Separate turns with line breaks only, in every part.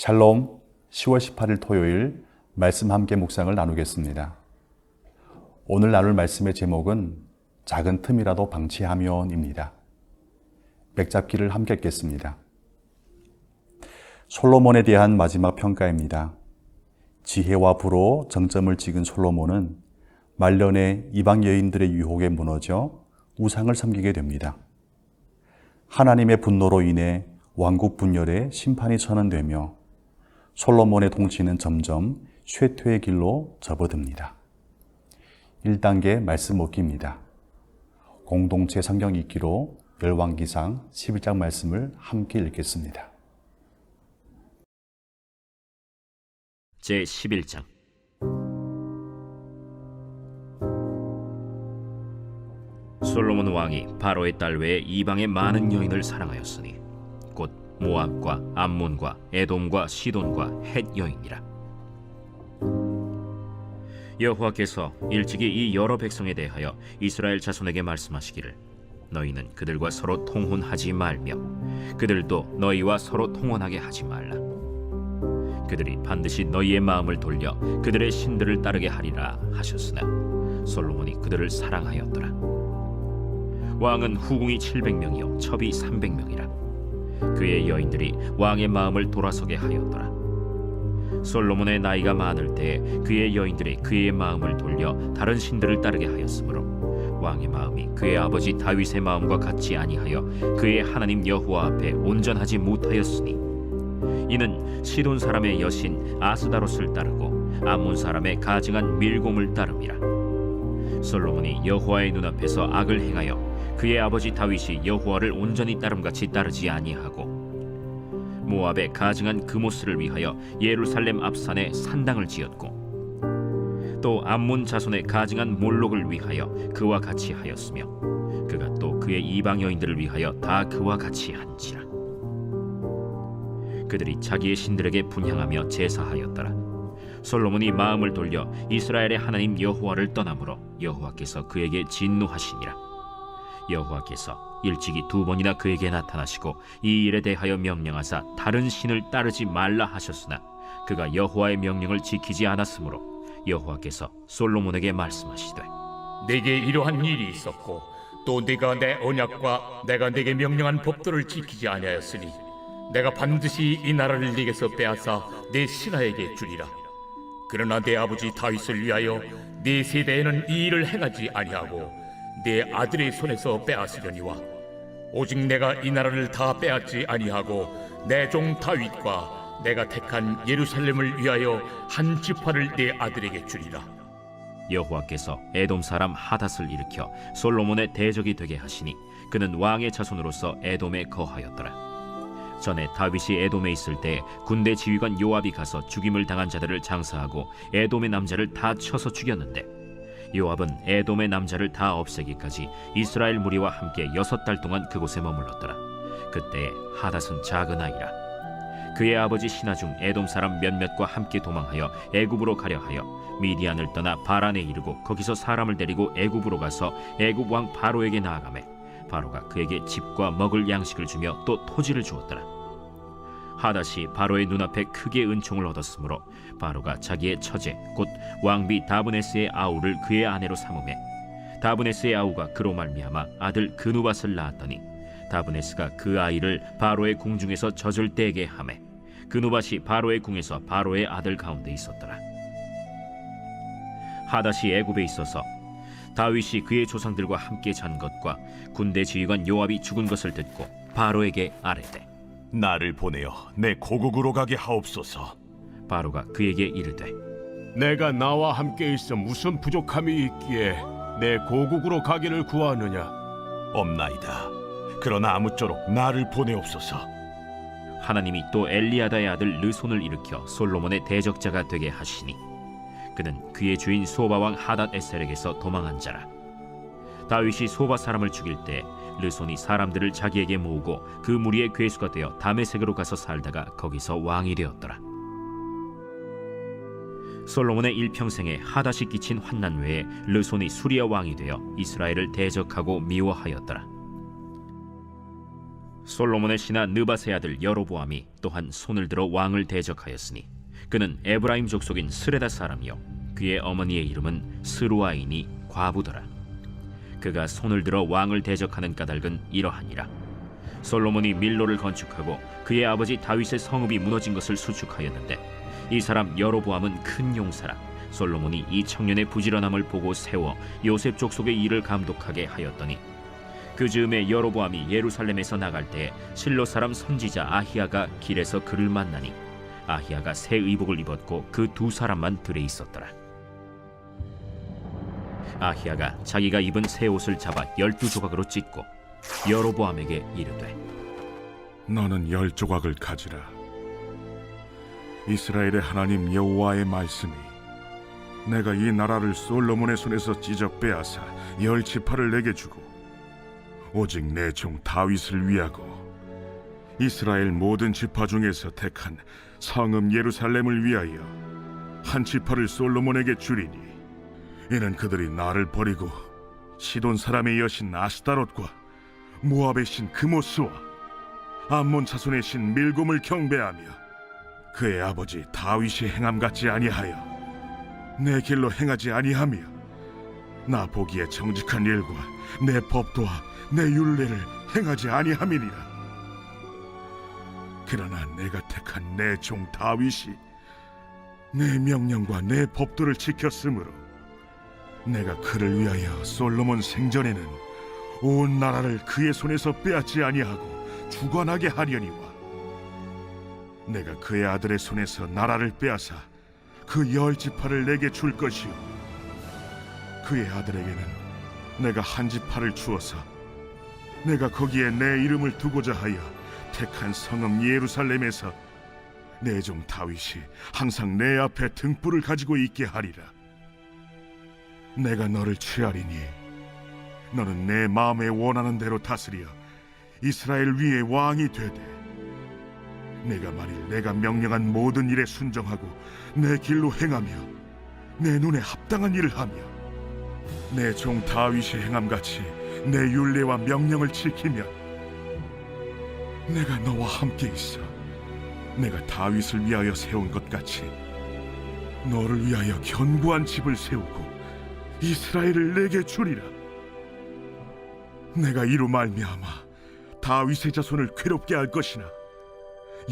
샬롬, 10월 18일 토요일 말씀 함께 묵상을 나누겠습니다. 오늘 나눌 말씀의 제목은 작은 틈이라도 방치하면입니다. 맥잡기를 함께 읽겠습니다. 솔로몬에 대한 마지막 평가입니다. 지혜와 부로 정점을 찍은 솔로몬은 말년에 이방 여인들의 유혹에 무너져 우상을 섬기게 됩니다. 하나님의 분노로 인해 왕국 분열에 심판이 선언되며 솔로몬의 통치는 점점 쇠퇴의 길로 접어듭니다. 1단계 말씀 읽기입니다. 공동체 성경 읽기로 열왕기상 11장 말씀을 함께 읽겠습니다.
제11장 솔로몬 왕이 바로의 딸 외에 이방의 많은 여인을 사랑하였으니 곧 모압과 암몬과 에돔과 시돈과 헷 여인이라. 여호와께서 일찍이 이 여러 백성에 대하여 이스라엘 자손에게 말씀하시기를 너희는 그들과 서로 통혼하지 말며 그들도 너희와 서로 통혼하게 하지 말라. 그들이 반드시 너희의 마음을 돌려 그들의 신들을 따르게 하리라 하셨으나 솔로몬이 그들을 사랑하였더라. 왕은 후궁이 700명이요 첩이 300명이라. 그의 여인들이 왕의 마음을 돌아서게 하였더라. 솔로몬의 나이가 많을 때에 그의 여인들이 그의 마음을 돌려 다른 신들을 따르게 하였으므로 왕의 마음이 그의 아버지 다윗의 마음과 같이 아니하여 그의 하나님 여호와 앞에 온전하지 못하였으니 이는 시돈 사람의 여신 아스다롯을 따르고 암몬 사람의 가증한 밀곰을 따름이라. 솔로몬이 여호와의 눈앞에서 악을 행하여 그의 아버지 다윗이 여호와를 온전히 따름같이 따르지 아니하고 모압의 가증한 그모스를 위하여 예루살렘 앞산에 산당을 지었고 또 암몬 자손의 가증한 몰록을 위하여 그와 같이 하였으며 그가 또 그의 이방 여인들을 위하여 다 그와 같이 한지라. 그들이 자기의 신들에게 분향하며 제사하였더라. 솔로몬이 마음을 돌려 이스라엘의 하나님 여호와를 떠나므로 여호와께서 그에게 진노하시니라. 여호와께서 일찍이 2번이나 그에게 나타나시고 이 일에 대하여 명령하사 다른 신을 따르지 말라 하셨으나 그가 여호와의 명령을 지키지 않았으므로 여호와께서 솔로몬에게 말씀하시되
내게 이러한 일이 있었고 또 네가 내 언약과 내가 네게 명령한 법도를 지키지 아니하였으니 내가 반드시 이 나라를 네게서 빼앗아 네 신하에게 주리라. 그러나 내 아버지 다윗을 위하여 네 세대에는 이 일을 행하지 아니하고 내 아들의 손에서 빼앗으려니와 오직 내가 이 나라를 다 빼앗지 아니하고 내 종 다윗과 내가 택한 예루살렘을 위하여 한 지파를 내 아들에게 주리라.
여호와께서 에돔 사람 하닷을 일으켜 솔로몬의 대적이 되게 하시니 그는 왕의 자손으로서 에돔에 거하였더라. 전에 다윗이 에돔에 있을 때 군대 지휘관 요압이 가서 죽임을 당한 자들을 장사하고 에돔의 남자를 다 쳐서 죽였는데 요압은 에돔의 남자를 다 없애기까지 이스라엘 무리와 함께 6달 동안 그곳에 머물렀더라. 그때 하닷은 작은 아이라. 그의 아버지 신하 중 에돔 사람 몇몇과 함께 도망하여 애굽으로 가려 하여 미디안을 떠나 바란에 이르고 거기서 사람을 데리고 애굽으로 가서 애굽 왕 바로에게 나아가매 바로가 그에게 집과 먹을 양식을 주며 또 토지를 주었더라. 하닷이 바로의 눈앞에 크게 은총을 얻었으므로 바로가 자기의 처제 곧 왕비 다브네스의 아우를 그의 아내로 삼으매 다브네스의 아우가 그로 말미암아 아들 그누밧을 낳았더니 다브네스가 그 아이를 바로의 궁중에서 젖을 떼게 하매 그누밧이 바로의 궁에서 바로의 아들 가운데 있었더라. 하닷이 애굽에 있어서 다윗이 그의 조상들과 함께 잔 것과 군대 지휘관 요압이 죽은 것을 듣고 바로에게 아뢰되
나를 보내어 내 고국으로 가게 하옵소서.
바로가 그에게 이르되
내가 나와 함께 있어 무슨 부족함이 있기에 내 고국으로 가기를 구하느냐?
없나이다. 그러나 아무쪼록 나를 보내옵소서.
하나님이 또 엘리야다의 아들 르손을 일으켜 솔로몬의 대적자가 되게 하시니 그는 그의 주인 소바 왕 하닷 에셀에게서 도망한 자라. 다윗이 소바 사람을 죽일 때 르손이 사람들을 자기에게 모으고 그 무리의 괴수가 되어 다메섹으로 가서 살다가 거기서 왕이 되었더라. 솔로몬의 일평생에 하닷이 끼친 환난 외에 르손이 수리아 왕이 되어 이스라엘을 대적하고 미워하였더라. 솔로몬의 신하 느밧의 아들 여로보암이 또한 손을 들어 왕을 대적하였으니 그는 에브라임 족속인 스레다 사람이요 그의 어머니의 이름은 스루아이니 과부더라. 그가 손을 들어 왕을 대적하는 까닭은 이러하니라. 솔로몬이 밀로를 건축하고 그의 아버지 다윗의 성읍이 무너진 것을 수축하였는데 이 사람 여로보암은 큰 용사라. 솔로몬이 이 청년의 부지런함을 보고 세워 요셉 족속의 일을 감독하게 하였더니 그 즈음에 여로보암이 예루살렘에서 나갈 때에 실로 사람 선지자 아히야가 길에서 그를 만나니 아히야가 새 의복을 입었고 그 두 사람만 들에 있었더라. 아히야가 자기가 입은 새 옷을 잡아 12조각으로 찢고 여로보암에게 이르되
너는 10조각을 가지라. 이스라엘의 하나님 여호와의 말씀이 내가 이 나라를 솔로몬의 손에서 찢어 빼앗아 10지파를 내게 주고 오직 내 종 다윗을 위하고 이스라엘 모든 지파 중에서 택한 성읍 예루살렘을 위하여 한 지파를 솔로몬에게 주리니 이는 그들이 나를 버리고 시돈 사람의 여신 아스타롯과 모압의 신 그모스와 암몬 자손의 신 밀곰을 경배하며 그의 아버지 다윗이 행함 같지 아니하여 내 길로 행하지 아니하며 나 보기에 정직한 일과 내 법도와 내 율례를 행하지 아니함이니라. 그러나 내가 택한 내 종 다윗이 내 명령과 내 법도를 지켰으므로 내가 그를 위하여 솔로몬 생전에는 온 나라를 그의 손에서 빼앗지 아니하고 주관하게 하려니와 내가 그의 아들의 손에서 나라를 빼앗아 그 10지파를 내게 줄 것이요 그의 아들에게는 내가 한 지파를 주어서 내가 거기에 내 이름을 두고자 하여 택한 성읍 예루살렘에서 내 종 다윗이 항상 내 앞에 등불을 가지고 있게 하리라. 내가 너를 취하리니 너는 내 마음에 원하는 대로 다스려 이스라엘 위에 왕이 되되 내가 만일 내가 명령한 모든 일에 순종하고 내 길로 행하며 내 눈에 합당한 일을 하며 내 종 다윗이 행함같이 내 율례와 명령을 지키면 내가 너와 함께 있어 내가 다윗을 위하여 세운 것 같이 너를 위하여 견고한 집을 세우고 이스라엘을 내게 주리라. 내가 이로 말미암아 다윗의 자손을 괴롭게 할 것이나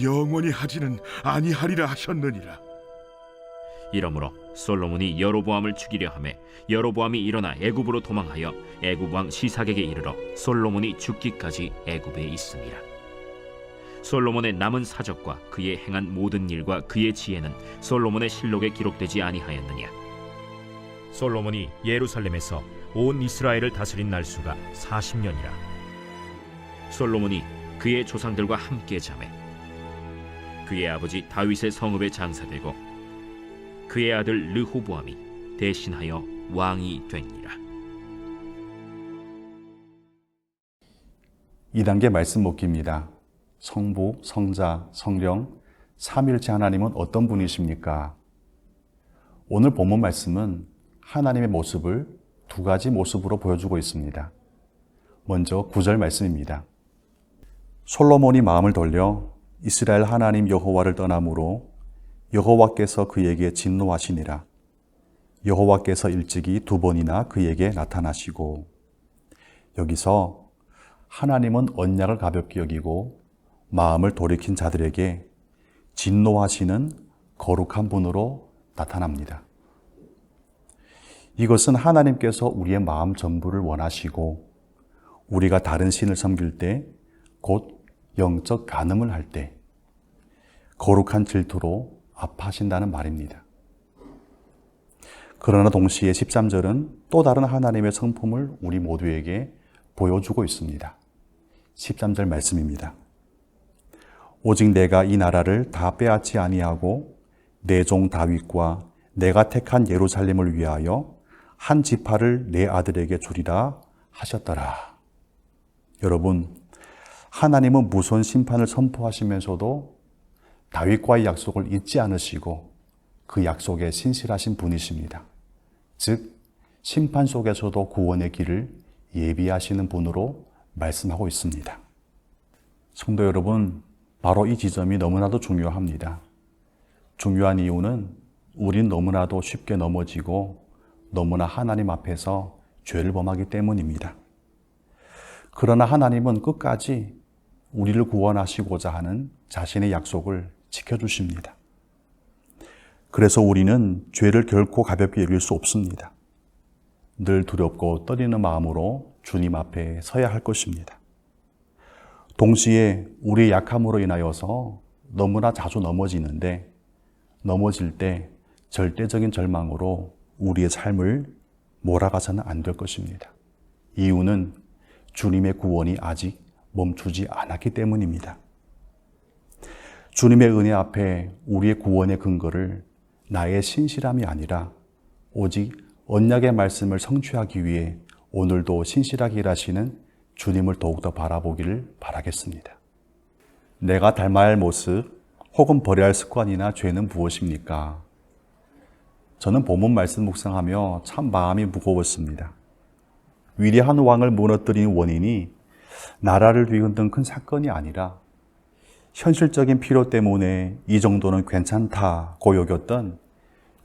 영원히 하지는 아니하리라 하셨느니라.
이러므로 솔로몬이 여로보암을 죽이려 하매 여로보암이 일어나 애굽으로 도망하여 애굽 왕 시삭에게 이르러 솔로몬이 죽기까지 애굽에 있음이라. 솔로몬의 남은 사적과 그의 행한 모든 일과 그의 지혜는 솔로몬의 실록에 기록되지 아니하였느냐. 솔로몬이 예루살렘에서 온 이스라엘을 다스린 날수가 40년이라. 솔로몬이 그의 조상들과 함께 자매 그의 아버지 다윗의 성읍에 장사되고 그의 아들 르호보암이 대신하여 왕이 되니라.
2단계 말씀 묵기입니다. 성부, 성자, 성령, 삼위일체 하나님은 어떤 분이십니까? 오늘 본문 말씀은 하나님의 모습을 두 가지 모습으로 보여주고 있습니다. 먼저 9절 말씀입니다. 솔로몬이 마음을 돌려 이스라엘 하나님 여호와를 떠남으로 여호와께서 그에게 진노하시니라. 여호와께서 일찍이 2번이나 그에게 나타나시고. 여기서 하나님은 언약을 가볍게 여기고 마음을 돌이킨 자들에게 진노하시는 거룩한 분으로 나타납니다. 이것은 하나님께서 우리의 마음 전부를 원하시고 우리가 다른 신을 섬길 때, 곧 영적 간음을 할 때 거룩한 질투로 아파하신다는 말입니다. 그러나 동시에 13절은 또 다른 하나님의 성품을 우리 모두에게 보여주고 있습니다. 13절 말씀입니다. 오직 내가 이 나라를 다 빼앗지 아니하고 내 종 다윗과 내가 택한 예루살렘을 위하여 한 지파를 내 아들에게 주리라 하셨더라. 여러분, 하나님은 무서운 심판을 선포하시면서도 다윗과의 약속을 잊지 않으시고 그 약속에 신실하신 분이십니다. 즉, 심판 속에서도 구원의 길을 예비하시는 분으로 말씀하고 있습니다. 성도 여러분, 바로 이 지점이 너무나도 중요합니다. 중요한 이유는 우린 너무나도 쉽게 넘어지고 너무나 하나님 앞에서 죄를 범하기 때문입니다. 그러나 하나님은 끝까지 우리를 구원하시고자 하는 자신의 약속을 지켜주십니다. 그래서 우리는 죄를 결코 가볍게 여길 수 없습니다. 늘 두렵고 떨리는 마음으로 주님 앞에 서야 할 것입니다. 동시에 우리의 약함으로 인하여서 너무나 자주 넘어지는데, 넘어질 때 절대적인 절망으로 우리의 삶을 몰아가서는 안 될 것입니다. 이유는 주님의 구원이 아직 멈추지 않았기 때문입니다. 주님의 은혜 앞에 우리의 구원의 근거를 나의 신실함이 아니라 오직 언약의 말씀을 성취하기 위해 오늘도 신실하게 일하시는 주님을 더욱더 바라보기를 바라겠습니다. 내가 닮아야 할 모습 혹은 버려야 할 습관이나 죄는 무엇입니까? 저는 본문 말씀 묵상하며 참 마음이 무거웠습니다. 위대한 왕을 무너뜨린 원인이 나라를 뒤흔든 큰 사건이 아니라 현실적인 필요 때문에 이 정도는 괜찮다고 여겼던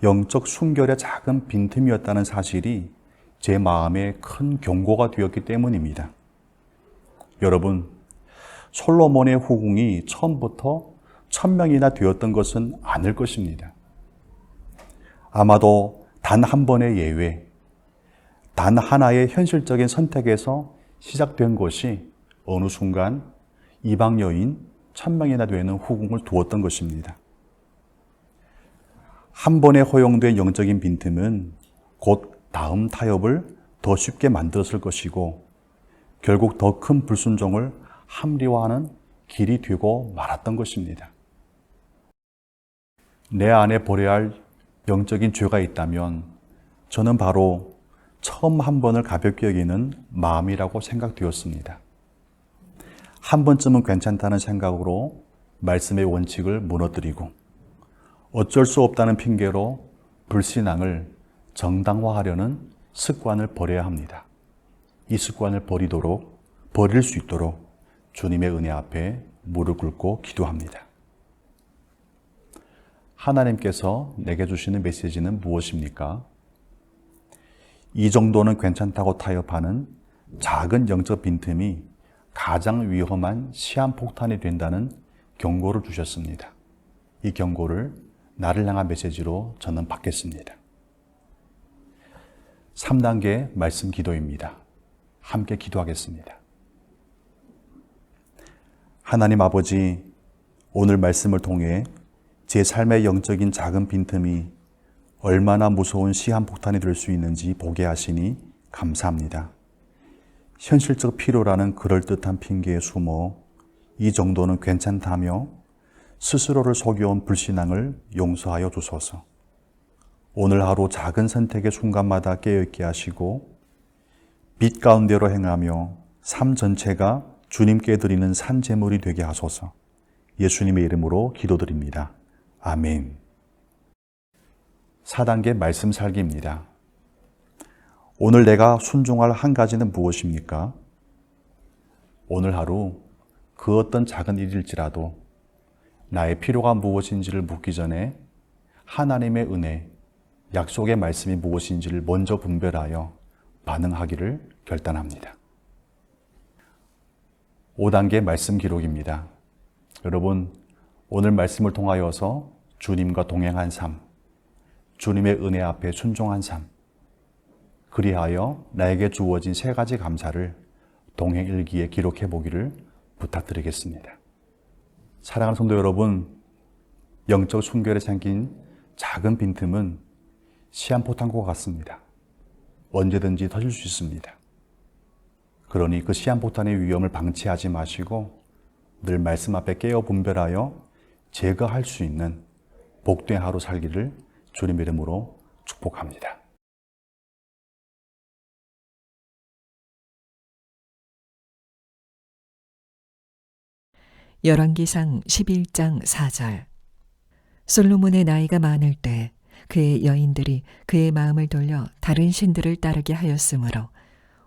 영적 순결의 작은 빈틈이었다는 사실이 제 마음에 큰 경고가 되었기 때문입니다. 여러분, 솔로몬의 후궁이 처음부터 1000명이나 되었던 것은 아닐 것입니다. 아마도 단 한 번의 예외, 단 하나의 현실적인 선택에서 시작된 것이 어느 순간 이방 여인 1000명이나 되는 후궁을 두었던 것입니다. 한 번에 허용된 영적인 빈틈은 곧 다음 타협을 더 쉽게 만들었을 것이고 결국 더 큰 불순종을 합리화하는 길이 되고 말았던 것입니다. 내 안에 버려야 할 영적인 죄가 있다면 저는 바로 처음 한 번을 가볍게 여기는 마음이라고 생각되었습니다. 한 번쯤은 괜찮다는 생각으로 말씀의 원칙을 무너뜨리고 어쩔 수 없다는 핑계로 불신앙을 정당화하려는 습관을 버려야 합니다. 이 습관을 버릴 수 있도록 주님의 은혜 앞에 무릎 꿇고 기도합니다. 하나님께서 내게 주시는 메시지는 무엇입니까? 이 정도는 괜찮다고 타협하는 작은 영적 빈틈이 가장 위험한 시한폭탄이 된다는 경고를 주셨습니다. 이 경고를 나를 향한 메시지로 저는 받겠습니다. 3단계 말씀 기도입니다. 함께 기도하겠습니다. 하나님 아버지, 오늘 말씀을 통해 제 삶의 영적인 작은 빈틈이 얼마나 무서운 시한폭탄이 될 수 있는지 보게 하시니 감사합니다. 현실적 필요라는 그럴듯한 핑계에 숨어 이 정도는 괜찮다며 스스로를 속여온 불신앙을 용서하여 주소서. 오늘 하루 작은 선택의 순간마다 깨어있게 하시고 빛 가운데로 행하며 삶 전체가 주님께 드리는 산제물이 되게 하소서. 예수님의 이름으로 기도드립니다. 아멘. 4단계 말씀 살기입니다. 오늘 내가 순종할 한 가지는 무엇입니까? 오늘 하루 그 어떤 작은 일일지라도 나의 필요가 무엇인지를 묻기 전에 하나님의 은혜, 약속의 말씀이 무엇인지를 먼저 분별하여 반응하기를 결단합니다. 5단계 말씀 기록입니다. 여러분, 오늘 말씀을 통하여서 주님과 동행한 삶, 주님의 은혜 앞에 순종한 삶, 그리하여 나에게 주어진 3가지 감사를 동행일기에 기록해 보기를 부탁드리겠습니다. 사랑하는 성도 여러분, 영적 순결에 생긴 작은 빈틈은 시한폭탄과 같습니다. 언제든지 터질 수 있습니다. 그러니 그 시한폭탄의 위험을 방치하지 마시고 늘 말씀 앞에 깨어 분별하여 제거할 수 있는 복된 하루 살기를 주님의 이름으로 축복합니다.
열왕기상 11장 4절. 솔로몬의 나이가 많을 때 그의 여인들이 그의 마음을 돌려 다른 신들을 따르게 하였으므로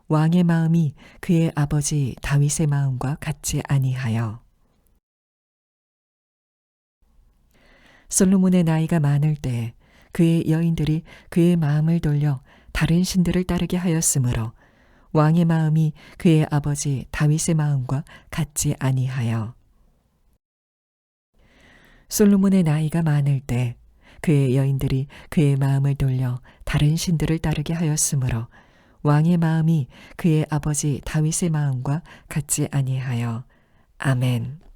왕의 마음이 그의 아버지 다윗의 마음과 같지 아니하여 솔로몬의 나이가 많을 때 그의 여인들이 그의 마음을 돌려 다른 신들을 따르게 하였으므로 왕의 마음이 그의 아버지 다윗의 마음과 같지 아니하여 솔로몬의 나이가 많을 때 그의 여인들이 그의 마음을 돌려 다른 신들을 따르게 하였으므로 왕의 마음이 그의 아버지 다윗의 마음과 같지 아니하여 아멘.